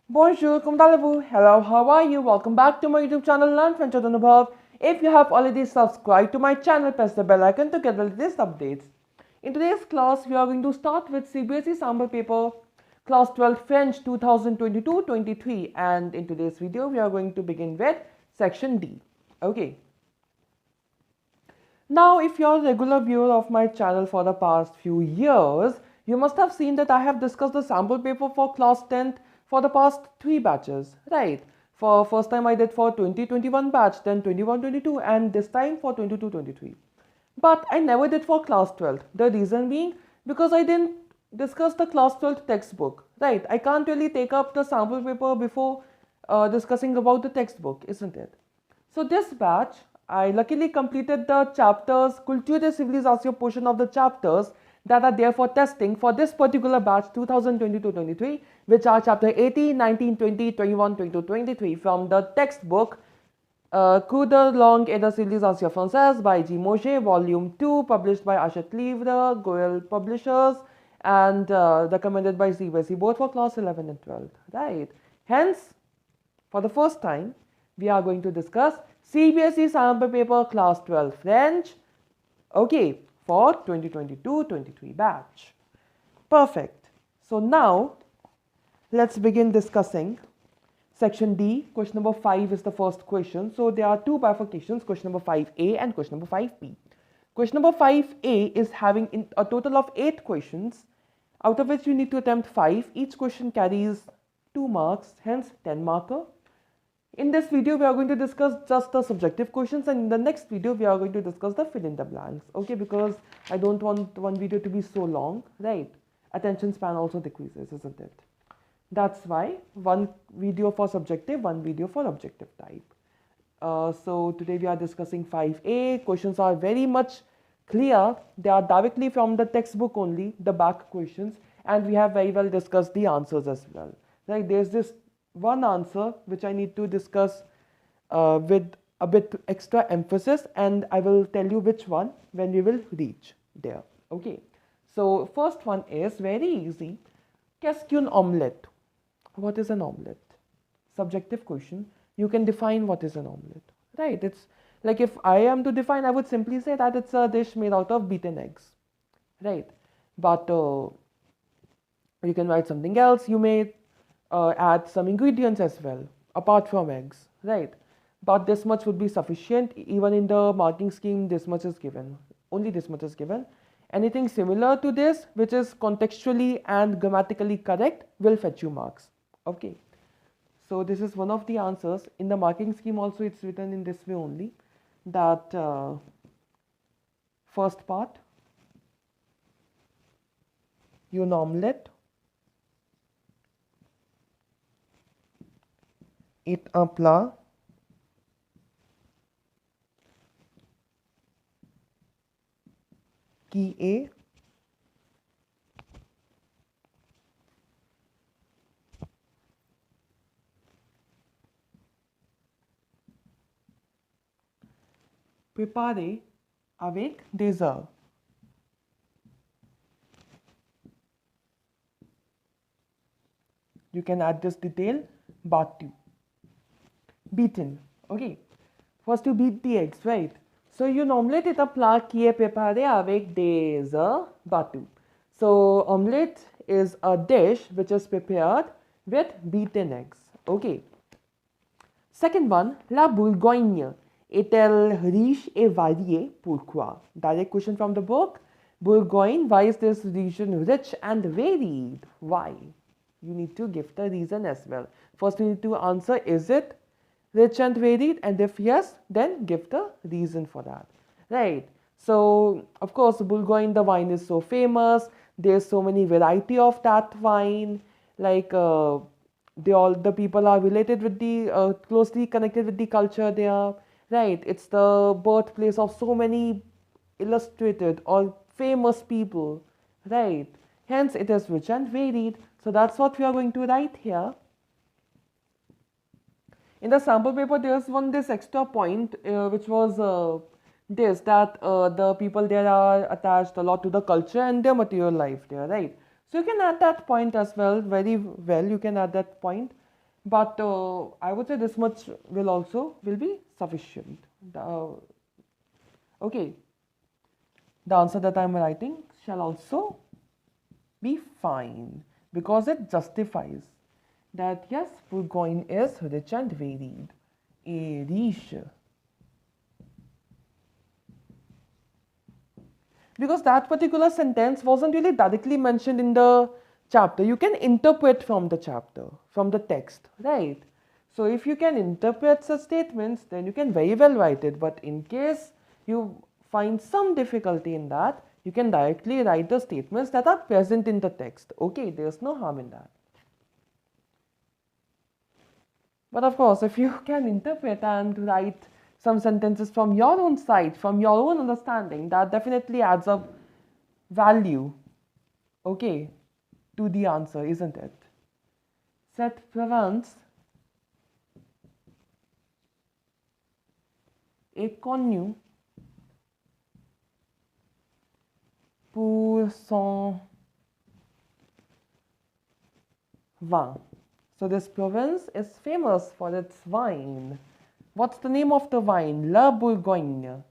Bonjour, comment allez-vous? Hello, how are you? Welcome back to my YouTube channel, Learn French with Anubhav. If you have already subscribed to my channel, press the bell icon to get the latest updates. In today's class, we are going to start with CBSE Sample Paper, Class 12 French 2022-23, and in today's video, we are going to begin with Section D. Okay. Now, if you're a regular viewer of my channel for the past few years, you must have seen that I have discussed the sample paper for class 10th for the past 3 batches, right? For first time I did for 2021 batch, then 21-22, and this time for 22-23. But I never did for class 12th. The reason being because I didn't discuss the class 12th textbook, right? I can't really take up the sample paper before discussing about the textbook, isn't it? So this batch, I luckily completed the chapters, Culture et Civilisation portion of the chapters that are there for testing for this particular batch 2022-23, which are chapter 18, 19, 20, 21, 22, 23 from the textbook Cours de langue et de civilisation française by G. Mauger, volume 2, published by Hachette Livre, Goel Publishers, and recommended by CBSE both for class 11 and 12, right? Hence, for the first time, we are going to discuss CBSE Sample Paper Class 12 French, okay, for 2022-23 batch. Perfect. So now, let's begin discussing Section D. Question number 5 is the first question. So there are two bifurcations, question number 5A and question number 5B. Question number 5A is having a total of 8 questions, out of which you need to attempt 5. Each question carries 2 marks, hence 10 marker. In this video, we are going to discuss just the subjective questions, and in the next video, we are going to discuss the fill in the blanks, okay, because I don't want one video to be so long, right? Attention span also decreases, isn't it? That's why one video for subjective, one video for objective type. So today we are discussing 5A. Questions are very much clear. They are directly from the textbook only, the back questions, and we have very well discussed the answers as well. Like there's this one answer which I need to discuss with a bit extra emphasis, and I will tell you which one when we will reach there. Okay. So first one is very easy. Qu'est-ce, qu'une omelette? What is an omelette? Subjective question. You can define what is an omelette, right? It's like if I am to define, I would simply say that it's a dish made out of beaten eggs, right? But you can write something else. You may add some ingredients as well apart from eggs, right? But this much would be sufficient. Even in the marking scheme, this much is given, only this much is given. Anything similar to this which is contextually and grammatically correct will fetch you marks, okay? So this is one of the answers. In the marking scheme also it's written in this way only, that first part, une omelette est un plat qui est préparé avec des œufs. You can add this detail, battu. Beaten, okay. First you beat the eggs, right? So une omelette est un plat qui est préparé avec des œufs battus. So omelette is a dish which is prepared with beaten eggs, okay. Second one, la Bourgogne est-elle riche et variée? Pourquoi? Direct question from the book. Bourgogne, why is this region rich and varied? Why? You need to give the reason as well. First you need to answer, is it rich and varied, and if yes, then give the reason for that, right? So of course Bourgogne, the wine is so famous, there's so many variety of that wine, like the people are related with the closely connected with the culture there, right? It's the birthplace of so many illustrated or famous people, right? Hence it is rich and varied. So that's what we are going to write here. In the sample paper, there's this extra point which was that the people there are attached a lot to the culture and their material life there, right? So you can add that point as well, very well, you can add that point. but I would say this much will be sufficient. Okay, the answer that I am writing shall also be fine because it justifies that yes, Bourgogne is rich and varied. A riche. Because that particular sentence wasn't really directly mentioned in the chapter. You can interpret from the chapter, from the text, right? So if you can interpret such statements, then you can very well write it. But in case you find some difficulty in that, you can directly write the statements that are present in the text. Okay, there's no harm in that. But of course, if you can interpret and write some sentences from your own side, from your own understanding, that definitely adds up value, okay, to the answer, isn't it? Cette Provence est connue pour son vin. So this province is famous for its wine. What's the name of the wine? La Bourgogne.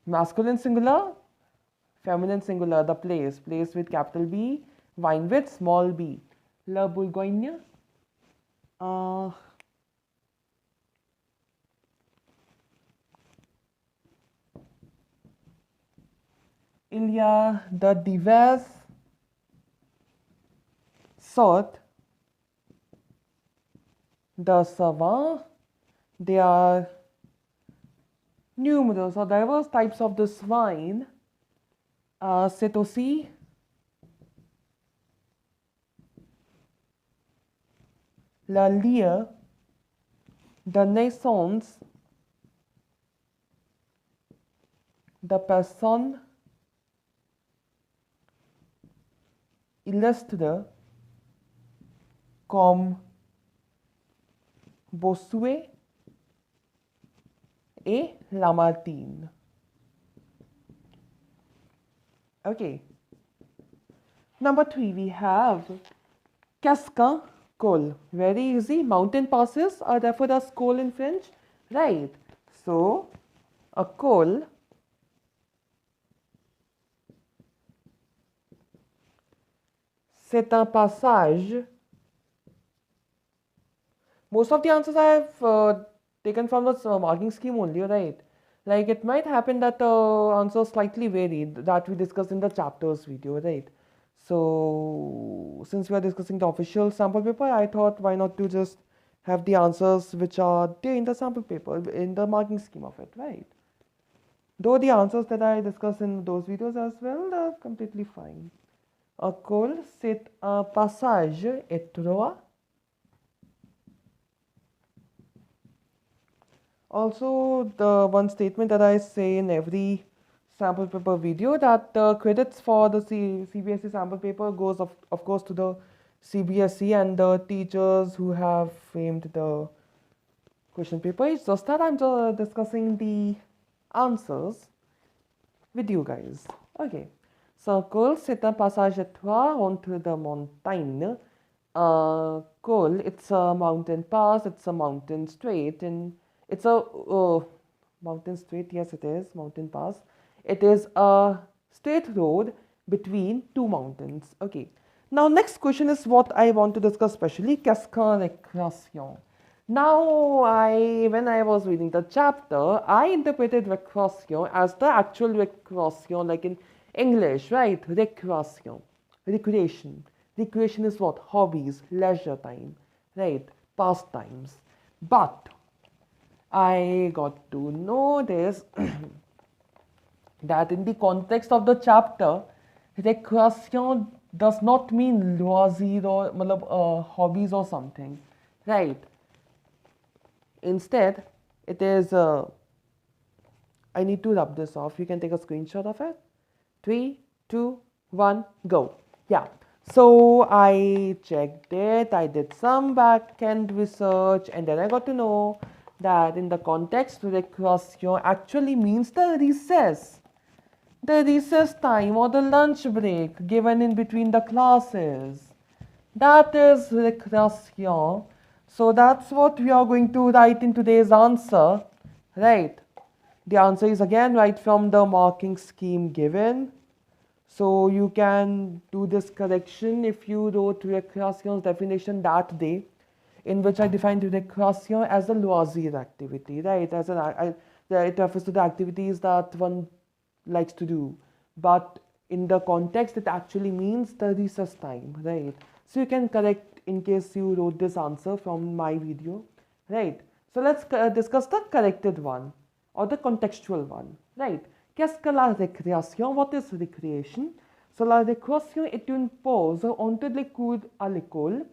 Masculine singular, feminine singular, the place with capital B, wine with small b. La Bourgogne. Il y a de diverses sortes de savants. There are numerous or diverse types of this wine. C'est aussi le lieu de naissance de personnes illustres comme Bossuet et Lamartine. Okay. Number 3, we have Qu'est-ce, qu'un, Quel. Very easy. Mountain passes are referred as Quel in French. Right. So, a Quel c'est un passage. Most of the answers I have taken from the marking scheme only, right? Like it might happen that the answers slightly varied that we discussed in the chapters video, right? So since we are discussing the official sample paper, I thought why not to just have the answers which are there in the sample paper, in the marking scheme of it, right? Though the answers that I discussed in those videos as well are completely fine. A col, c'est un passage étroit. Also, the one statement that I say in every sample paper video, that the credits for the CBSE sample paper goes of course to the CBSE and the teachers who have framed the question paper. It's just that I'm just discussing the answers with you guys. Okay. Col, c'est un passage étroit entre the montagnes. Col, it's a mountain pass, it's a mountain strait, and it's a mountain strait, yes it is, mountain pass. It is a straight road between two mountains. Okay. Now next question is what I want to discuss specially, qu'est-ce, qu'une, récréation. Now when I was reading the chapter, I interpreted récréation as the actual récréation, like in English, right? Récréation, recreation. Recreation is what? Hobbies, leisure time, right? Pastimes. But I got to know this that in the context of the chapter, récréation does not mean loisir or hobbies or something, right? Instead, it is, I need to rub this off. You can take a screenshot of it. 3, 2, 1, go. Yeah. So I checked it. I did some back-end research, and then I got to know that in the context, récréation actually means the recess time or the lunch break given in between the classes. That is récréation. So that's what we are going to write in today's answer, right? The answer is again right from the marking scheme given. So you can do this correction if you wrote récréation's definition that day, in which I defined récréation as a loisir activity, right? As it refers to the activities that one likes to do, but in the context it actually means the recess time, right? So you can correct in case you wrote this answer from my video, right? So let's discuss the corrected one or the contextual one, right? Qu'est-ce que la récréation? What is recreation? So la récréation est une pause entre les cours à l'école.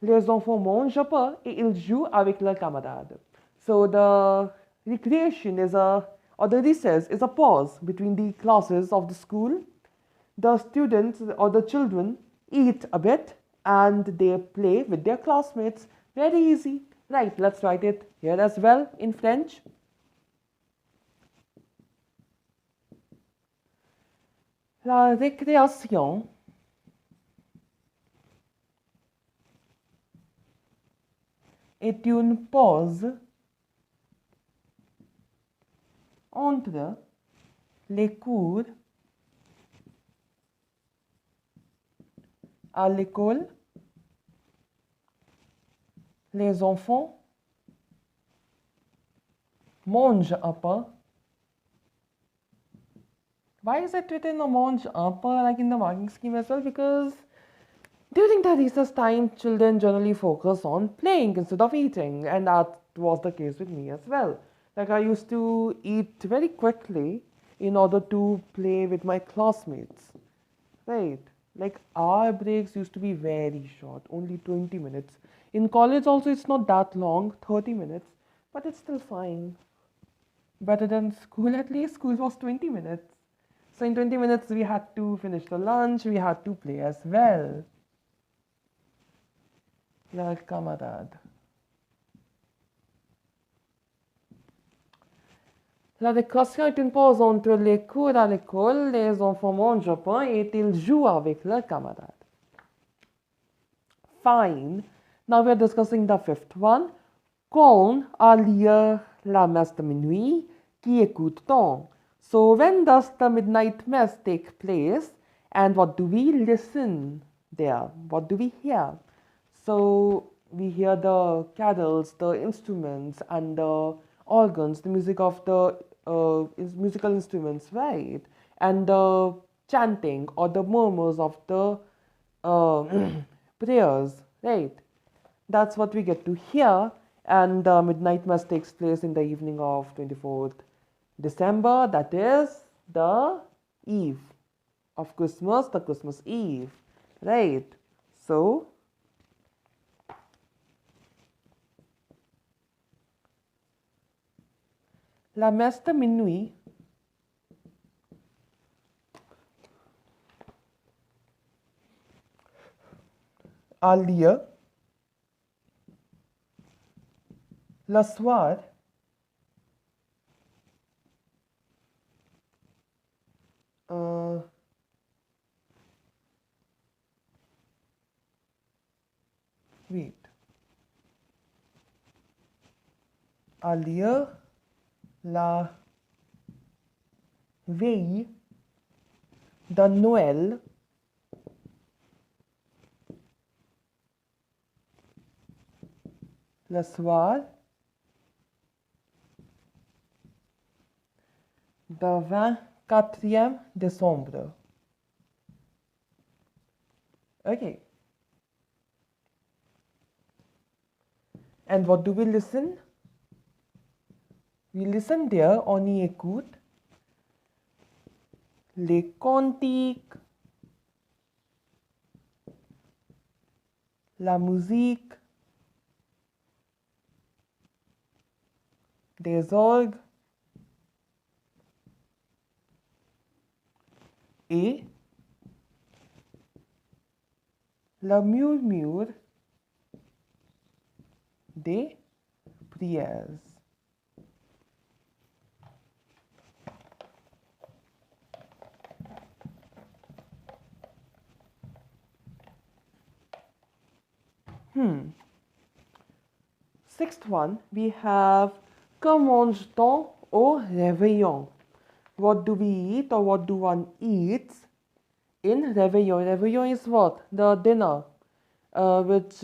Les enfants mangent pas et ils jouent avec leurs camarades. So the recreation is or the recess is a pause between the classes of the school. The students or the children eat a bit and they play with their classmates. Very easy. Right, let's write it here as well in French. La récréation est une pause entre les cours à l'école. Les enfants mangent un pain. Why is it written a mange un pain like in the marking scheme as well? Because during the recess time, children generally focus on playing instead of eating, and that was the case with me as well. Like I used to eat very quickly in order to play with my classmates, right? Like our breaks used to be very short, only 20 minutes. In college also it's not that long, 30 minutes, but it's still fine. Better than school at least. School was 20 minutes. So in 20 minutes we had to finish the lunch, we had to play as well. La camarade. La récréation est une pause entre les cours à l'école, les enfants mangent un pain et ils jouent avec leurs camarades. Fine. Now we are discussing the fifth one. Quand a lieu la messe de minuit, qui écoute-t-on? So when does the midnight mass take place and what do we listen there? What do we hear? So we hear the carols, the instruments and the organs, the music of the musical instruments, right? And the chanting or the murmurs of the prayers, right? That's what we get to hear. And the midnight mass takes place in the evening of 24th December, that is the eve of Christmas, the Christmas Eve, right? So, la messe de minuit a lieu le soir wait. A lieu la veille de Noël le soir du 24e décembre. Okay. And what do we listen? We listen there, on y écoute les cantiques, la musique, des orgues et le murmure des prières. Sixth one, we have que mange-t-on au réveillon. What do we eat or what do one eats in réveillon? Réveillon is what? The dinner, which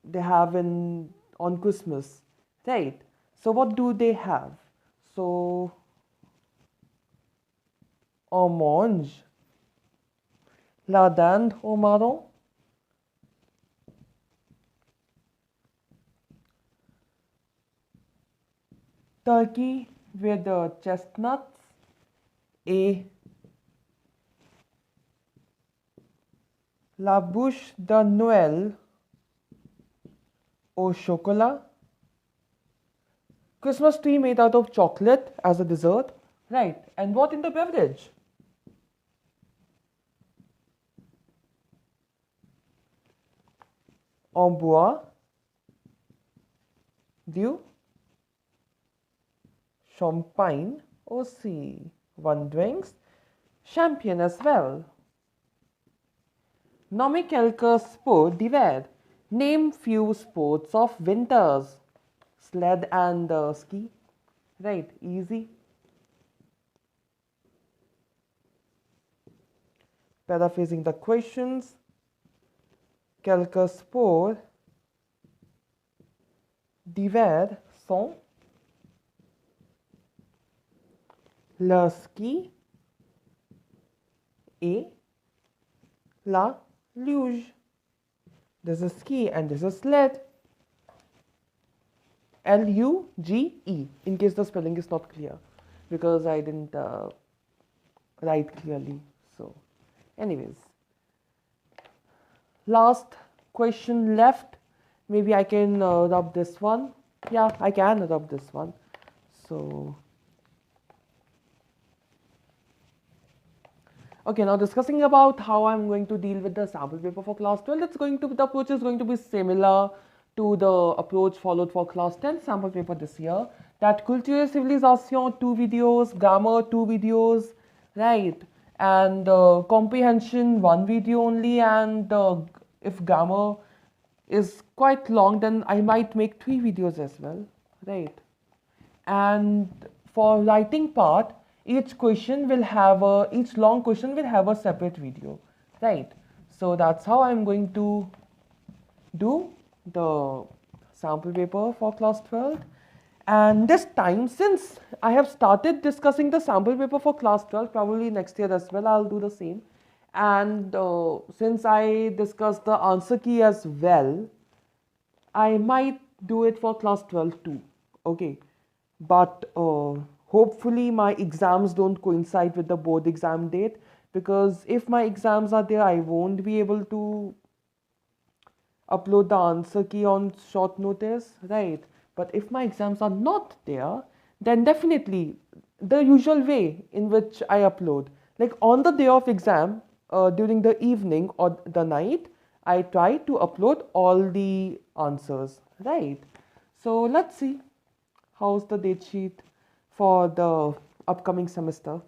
they have on Christmas, right? So what do they have? So on mange la dinde au marron, turkey with the chestnuts, et la bûche de Noël au chocolat, Christmas tree made out of chocolate as a dessert, right? And what in the beverage? On boit du champagne aussi. One drinks champagne as well. Nommez quelques sports d'hiver. Name few sports of winters. Sled and ski. Right, easy. Paraphrasing the questions. Quelques sports d'hiver sont le ski et la luge. There's a ski and there's a sled. L-U-G-E, in case the spelling is not clear, because I didn't write clearly. So, anyways, last question left. Maybe I can rub this one. Yeah, I can rub this one. So, okay, now discussing about how I'm going to deal with the sample paper for class 12, the approach is going to be similar to the approach followed for class 10 sample paper this year. That culture, civilisation, 2 videos, grammar, 2 videos, right? And comprehension, 1 video only. And if grammar is quite long, then I might make 3 videos as well, right? And for writing part, each long question will have a separate video, right? So that's how I'm going to do the sample paper for class 12. And this time, since I have started discussing the sample paper for class 12, probably next year as well I'll do the same. And since I discussed the answer key as well, I might do it for class 12 too, okay? But hopefully my exams don't coincide with the board exam date, because if my exams are there, I won't be able to upload the answer key on short notice, right? But if my exams are not there, then definitely the usual way in which I upload, like on the day of exam, during the evening or the night, I try to upload all the answers, right? So let's see how's the date sheet for the upcoming semester.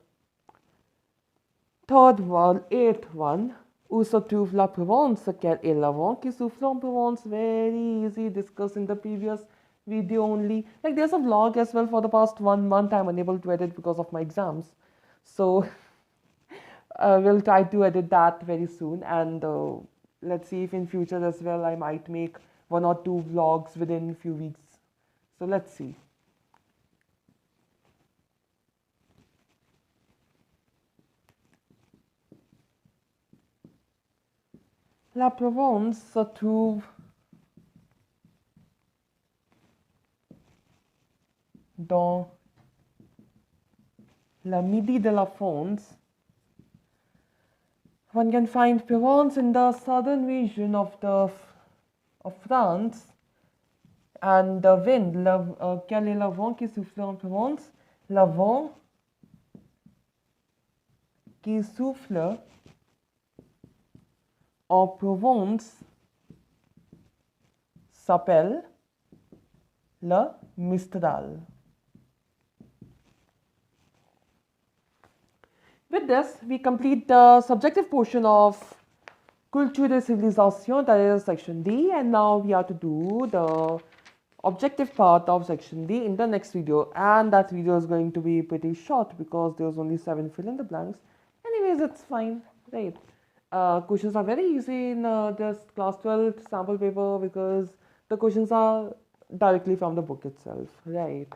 Third one, 8th one, où se trouve la Provence? Quel est le vent qui souffle en Provence? Very easy, discussed in the previous video only. Like there's a vlog as well for the past 1 month. I'm unable to edit because of my exams. So we'll try to edit that very soon. And let's see if in future as well I might make 1 or 2 vlogs within a few weeks. So let's see. La Provence se trouve dans la Midi de la France. One can find Provence in the southern region of France. And the wind, quel est le vent qui souffle en Provence? Le vent qui souffle en Provence s'appelle le Mistral. With this, we complete the subjective portion of Culture et Civilisation, that is section D, and now we have to do the objective part of section D in the next video, and that video is going to be pretty short because there's only 7 fill in the blanks. Anyways, it's fine, right? Questions are very easy in this class 12 sample paper because the questions are directly from the book itself, right?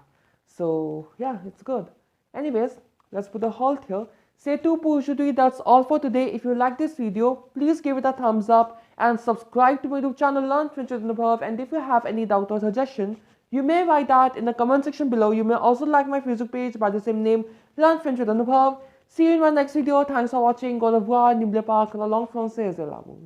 So yeah, it's good. Anyways, let's put a halt here. Say to aujourd'hui, that's all for today. If you like this video, please give it a thumbs up and subscribe to my YouTube channel Learn French with Anubhav. And if you have any doubt or suggestion, you may write that in the comment section below. You may also like my Facebook page by the same name, Learn French with Anubhav. See you in my next video. Thanks for watching. Au revoir. N'oubliez pas que la langue française est l'amour.